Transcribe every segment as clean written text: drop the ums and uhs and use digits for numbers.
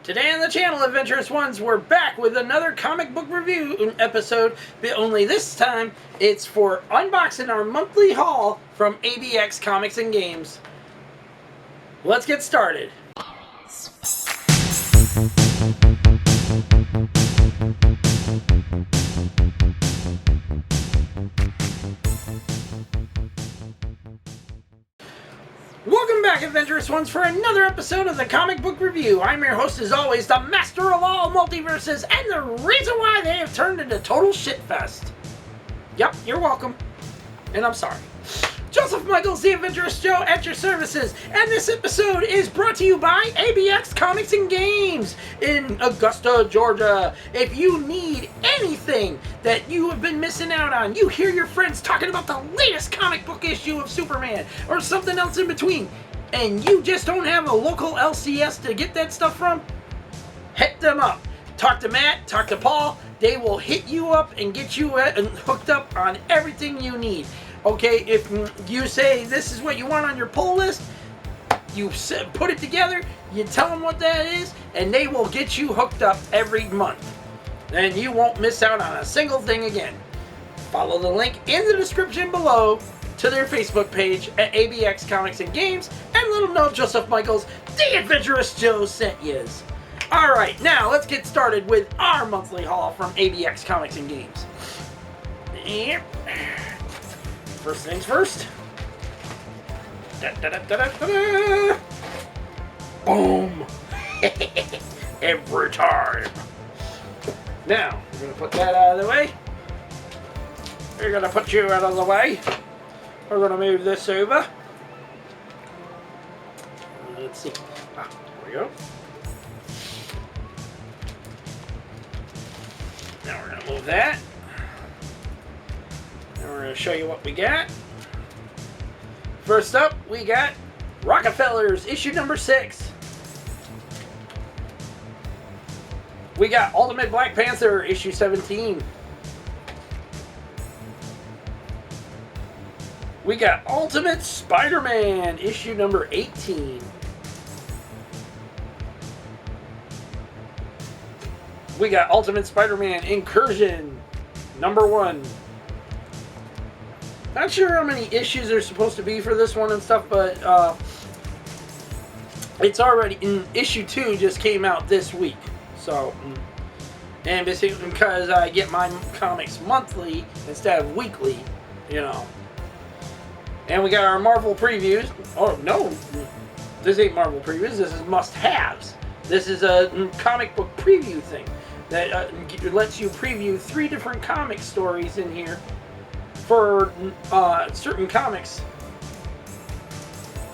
Today on the channel, Adventurous Ones, we're back with another comic book review episode, but only this time it's for unboxing our monthly haul from Abx Comics&Games. Let's get started. Welcome back, Adventurous Ones, for another episode of the Comic Book Review. I'm your host, as always, the master of all multiverses, and the reason why they have turned into total shitfest. Yep, you're welcome. And I'm sorry. Joseph Michaels, the Adventurous Joe, at your services, and this episode is brought to you by Abx Comics&Games in Augusta, Georgia. If you need anything that you have been missing out on, you hear your friends talking about the latest comic book issue of Superman, or something else in between, and you just don't have a local LCS to get that stuff from, hit them up. Talk to Matt, talk to Paul. They will hit you up and get you hooked up on everything you need. Okay, if you say this is what you want on your pull list, you put it together, you tell them what that is, and they will get you hooked up every month. And you won't miss out on a single thing again. Follow the link in the description below to their Facebook page at Abx Comics&Games, and let them know Joseph Michaels, the Adventurous Joe, sent yous. Alright, now let's get started with our monthly haul from Abx Comics&Games. Yep. First things first. Boom! Every time. Now, we're going to put that out of the way. We're going to put you out of the way. We're going to move this over. Let's see. There we go. Now we're going to move that. And we're going to show you what we got. First up, we got Rockefellers, issue number 6. We got Ultimate Black Panther, issue 17. We got Ultimate Spider-Man, issue number 18. We got Ultimate Spider-Man Incursion, number 1. Not sure how many issues there's supposed to be for this one and stuff, but it's already in issue 2 just came out this week. So, and basically because I get my comics monthly instead of weekly, you know. And we got our Marvel previews. Oh no, this ain't Marvel previews. This is must-haves. This is a comic book preview thing that lets you preview 3 different comic stories in here for certain comics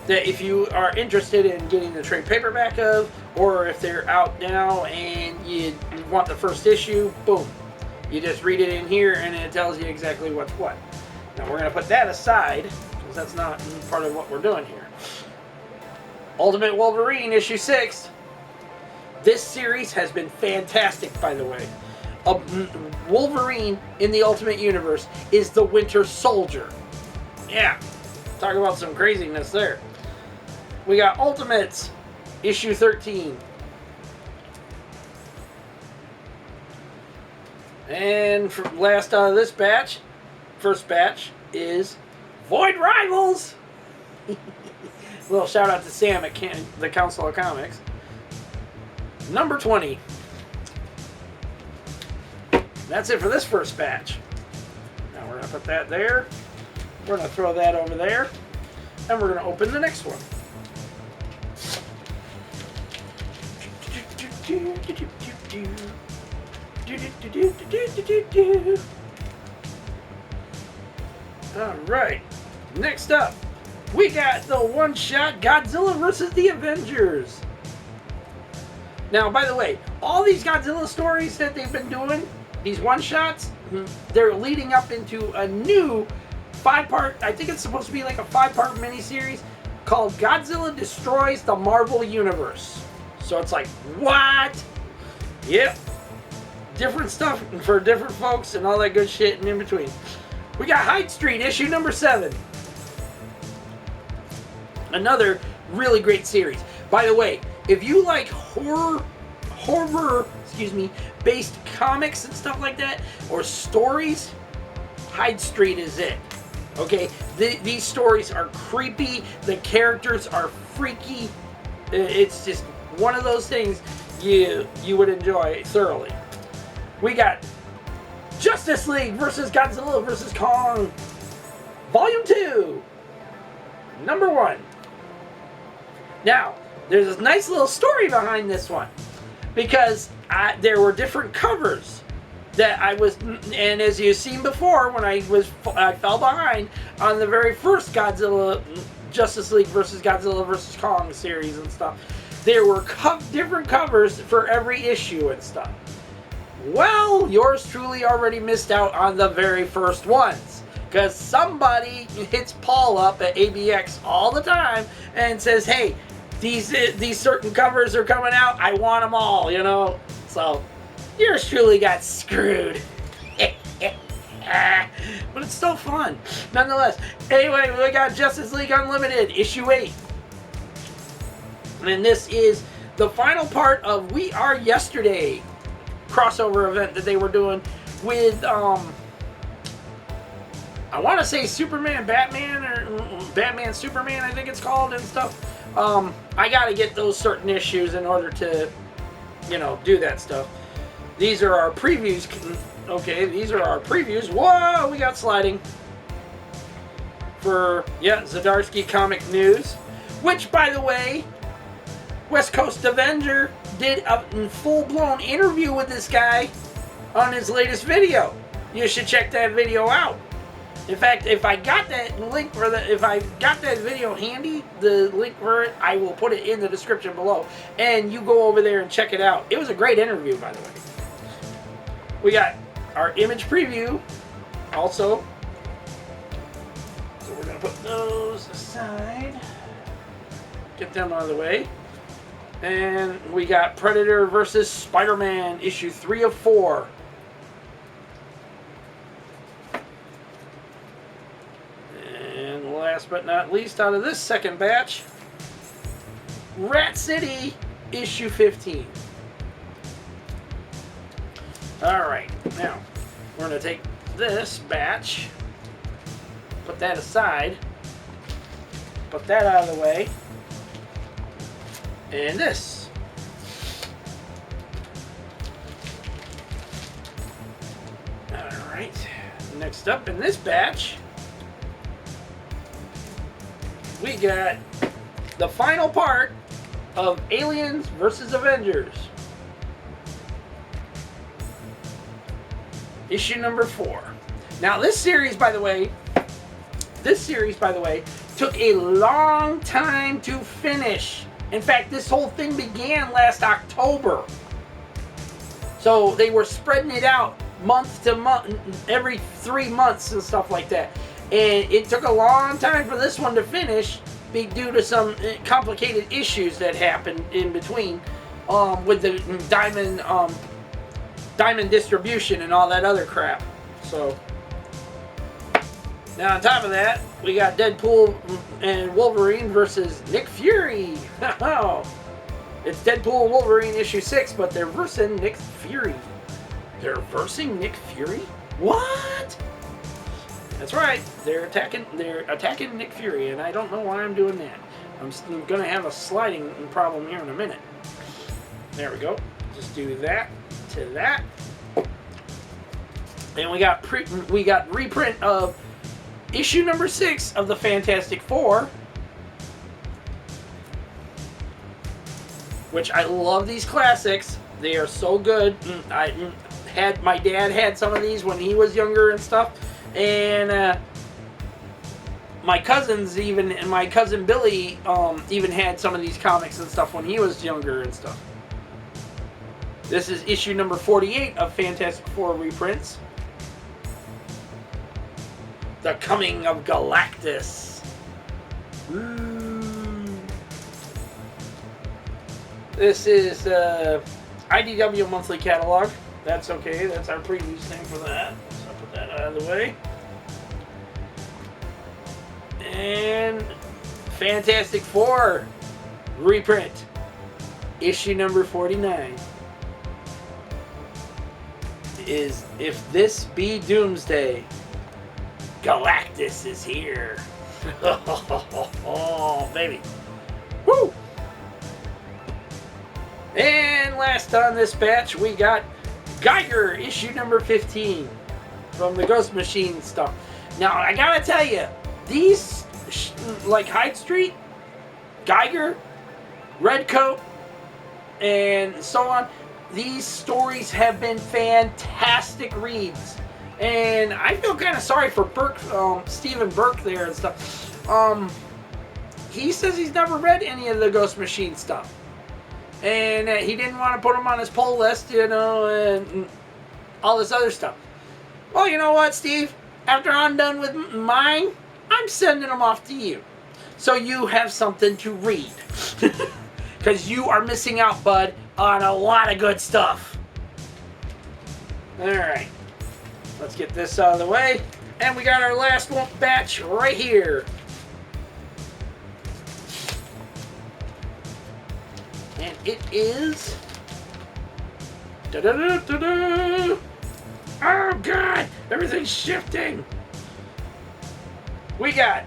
that if you are interested in getting the trade paperback of, or if they're out now and you want the first issue, boom. You just read it in here and it tells you exactly what's what. Now we're going to put that aside, because that's not part of what we're doing here. Ultimate Wolverine, issue 6. This series has been fantastic, by the way. Wolverine in the Ultimate Universe is the Winter Soldier. Yeah, talk about some craziness there. We got Ultimates, issue 13. And for last out of this batch, first batch, is Void Rivals. A little shout out to Sam at the Council of Comics. Number 20. That's it for this first batch. Now we're going to put that there. We're going to throw that over there. And we're going to open the next one. Alright. Next up, we got the one-shot Godzilla vs. the Avengers. Now, by the way, all these Godzilla stories that they've been doing, these one-shots, they're leading up into a new 5-part, I think it's supposed to be like a 5-part miniseries called Godzilla Destroys the Marvel Universe. So it's like, what? Yep. Different stuff for different folks and all that good shit and in between. We got Hyde Street, issue number 7. Another really great series. By the way, if you like based comics and stuff like that, or stories, Hyde Street is it. Okay, these stories are creepy. The characters are freaky. It's just one of those things you would enjoy thoroughly. We got Justice League versus Godzilla versus Kong, Volume 2, number 1. Now, there's this nice little story behind this one, because there were different covers that and as you've seen before, when I fell behind on the very first Justice League versus Godzilla versus Kong series and stuff, there were different covers for every issue and stuff. Well, yours truly already missed out on the very first ones, because somebody hits Paul up at Abx all the time and says, hey, these certain covers are coming out, I want them all, you know. So yours truly got screwed. But it's still fun nonetheless. Anyway, we got Justice League Unlimited issue 8, and this is the final part of We Are Yesterday crossover event that they were doing with I want to say Superman Batman, or Batman Superman, I think it's called, and stuff. I gotta get those certain issues in order to, you know, do that stuff. These are our previews. Okay, these are our previews. Whoa, we got sliding for, Zdarsky Comic News, which, by the way, West Coast Avenger did a full-blown interview with this guy on his latest video. You should check that video out. In fact, if I got that link for if I got that video handy, the link for it, I will put it in the description below, and you go over there and check it out. It was a great interview, by the way. We got our image preview also, so we're gonna put those aside, get them out of the way. And we got Predator versus Spider-Man, issue 3 of 4. And last but not least, out of this second batch, Rat City, issue 15. Alright, now, we're going to take this batch, put that aside, put that out of the way, and this. Alright, next up in this batch, we got the final part of Aliens versus Avengers, issue number 4. Now this series, by the way, took a long time to finish. In fact, this whole thing began last October. So they were spreading it out month to month, every 3 months and stuff like that. And it took a long time for this one to finish due to some complicated issues that happened in between with the diamond distribution and all that other crap. So now on top of that, we got Deadpool and Wolverine versus Nick Fury. It's Deadpool and Wolverine issue 6, but they're versing Nick Fury. They're versing Nick Fury? What? That's right. They're attacking Nick Fury, and I don't know why I'm doing that. I'm gonna have a sliding problem here in a minute. There we go. Just do that to that. And we got reprint of issue number 6 of the Fantastic Four, which I love these classics. They are so good. My dad had some of these when he was younger and stuff, and my cousins and my cousin Billy even had some of these comics and stuff when he was younger and stuff. This is issue number 48 of Fantastic Four reprints. The Coming of Galactus. This is IDW monthly catalog. That's okay. That's our previews thing for that. So I'll put that out of the way. And Fantastic Four reprint. Issue number 49. is if this be Doomsday, Galactus is here. Oh, baby. Woo! And last on this batch, we got Geiger, issue number 15 from the Ghost Machine stuff. Now, I gotta tell you, these, like Hyde Street, Geiger, Redcoat, and so on, these stories have been fantastic reads. And I feel kind of sorry for Burke, Stephen Burke there and stuff. He says he's never read any of the Ghost Machine stuff. And he didn't want to put them on his pull list, you know, and all this other stuff. Well, you know what, Steve? After I'm done with mine, I'm sending them off to you. So you have something to read. Because you are missing out, bud, on a lot of good stuff. Alright. Let's get this out of the way. And we got our last one batch right here. And it is... Da-da-da-da-da! Oh, God! Everything's shifting! We got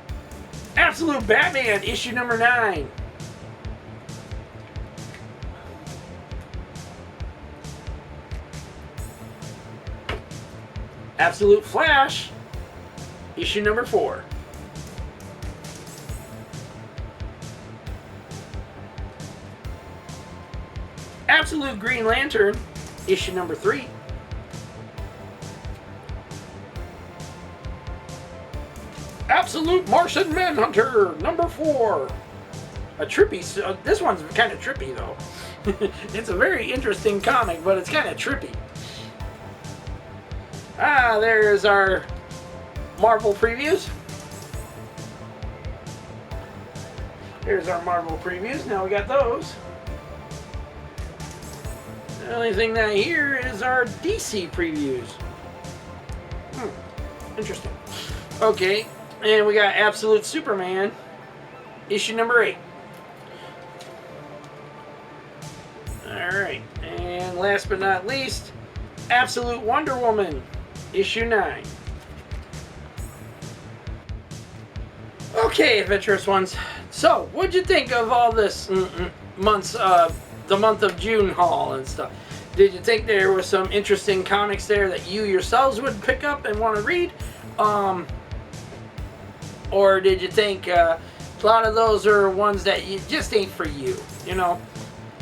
Absolute Batman, issue number 9. Absolute Flash, issue number 4. Absolute Green Lantern, issue number 3. Absolute Martian Manhunter, number 4. A trippy, this one's kind of trippy though. It's a very interesting comic, but it's kind of trippy. Ah, there's our Marvel previews. Here's our Marvel previews. Now we got those. The only thing that here is our DC previews. Interesting. Okay, and we got Absolute Superman, issue number 8. Alright, and last but not least, Absolute Wonder Woman, issue 9. Okay, Adventurous Ones. So, what'd you think of all this month's, the month of June haul and stuff? Did you think there were some interesting comics there that you yourselves would pick up and want to read? Or did you think a lot of those are ones that just ain't for you, you know?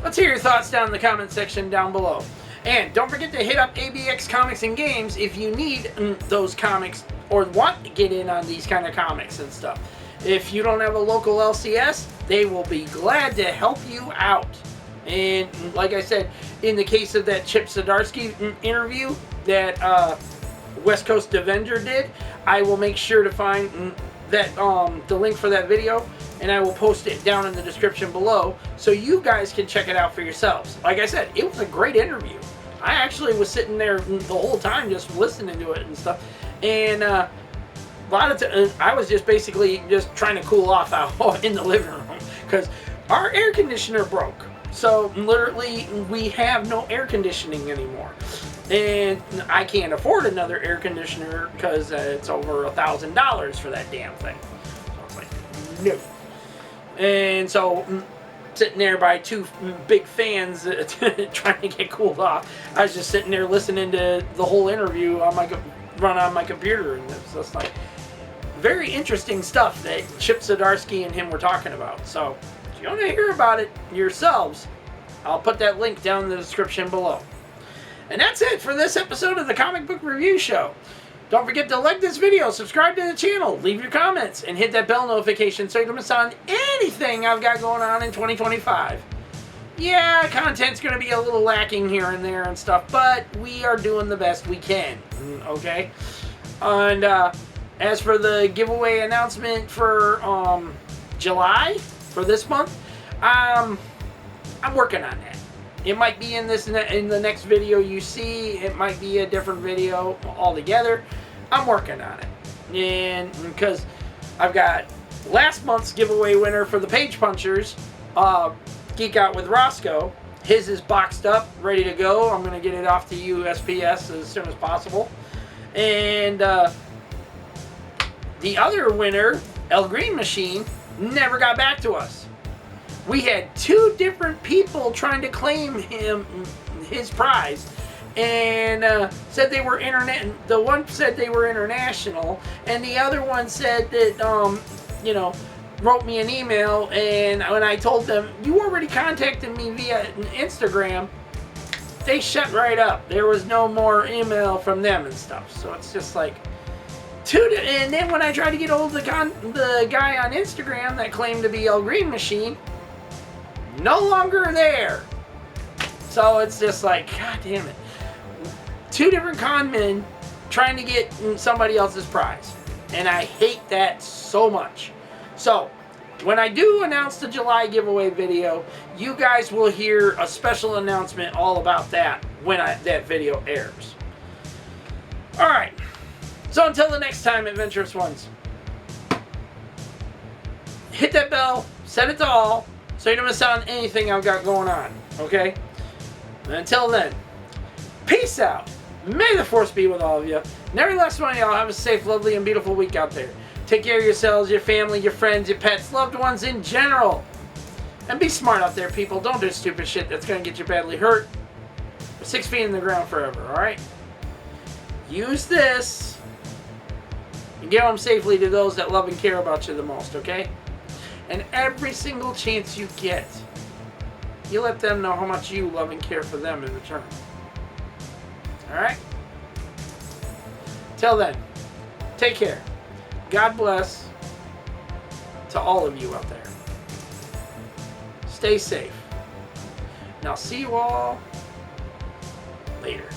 Let's hear your thoughts down in the comment section down below. And don't forget to hit up Abx Comics&Games if you need those comics or want to get in on these kind of comics and stuff. If you don't have a local LCS, they will be glad to help you out. And like I said, in the case of that Chip Zdarsky interview that West Coast Avenger did, I will make sure to find that the link for that video, and I will post it down in the description below so you guys can check it out for yourselves. Like I said, it was a great interview. I actually was sitting there the whole time just listening to it and stuff, and a lot of I was just basically just trying to cool off out in the living room because our air conditioner broke. So literally we have no air conditioning anymore, and I can't afford another air conditioner because it's over $1,000 for that damn thing. So I was like, no. And so sitting there by two big fans trying to get cooled off, I was just sitting there listening to the whole interview on my run on my computer, and it's just like very interesting stuff that Chip Zdarsky and him were talking about. So if you want to hear about it yourselves, I'll put that link down in the description below. And that's it for this episode of the Comic Book Review Show. Don't forget to like this video, subscribe to the channel, leave your comments, and hit that bell notification so you don't miss on anything I've got going on in 2025. Yeah, content's going to be a little lacking here and there and stuff, but we are doing the best we can, okay? And as for the giveaway announcement for July, for this month, I'm working on that. It might be in the next video you see. It might be a different video altogether. I'm working on it. And because I've got last month's giveaway winner for the Page Punchers, Geek Out with Roscoe. His is boxed up, ready to go. I'm going to get it off to USPS as soon as possible. And the other winner, El Green Machine, never got back to us. We had 2 different people trying to claim his prize, and said they were internet. The one said they were international, and the other one said that wrote me an email, and when I told them, you already contacted me via Instagram, they shut right up. There was no more email from them and stuff. So it's just like, and then when I tried to get hold of the guy on Instagram that claimed to be El Green Machine, no longer there. So it's just like, god damn it. 2 different con men trying to get somebody else's prize. And I hate that so much. So, when I do announce the July giveaway video, you guys will hear a special announcement all about that when that video airs. Alright, so until the next time, Adventurous Ones, hit that bell, set it to all, so you don't miss out on anything I've got going on, okay? And until then, peace out. May the force be with all of you. And every last one of y'all have a safe, lovely, and beautiful week out there. Take care of yourselves, your family, your friends, your pets, loved ones in general. And be smart out there, people. Don't do stupid shit that's going to get you badly hurt. 6 feet in the ground forever, alright? Use this and get home safely to those that love and care about you the most, okay? And every single chance you get, you let them know how much you love and care for them in return. Alright? Till then, take care. God bless to all of you out there. Stay safe. And I'll see you all later.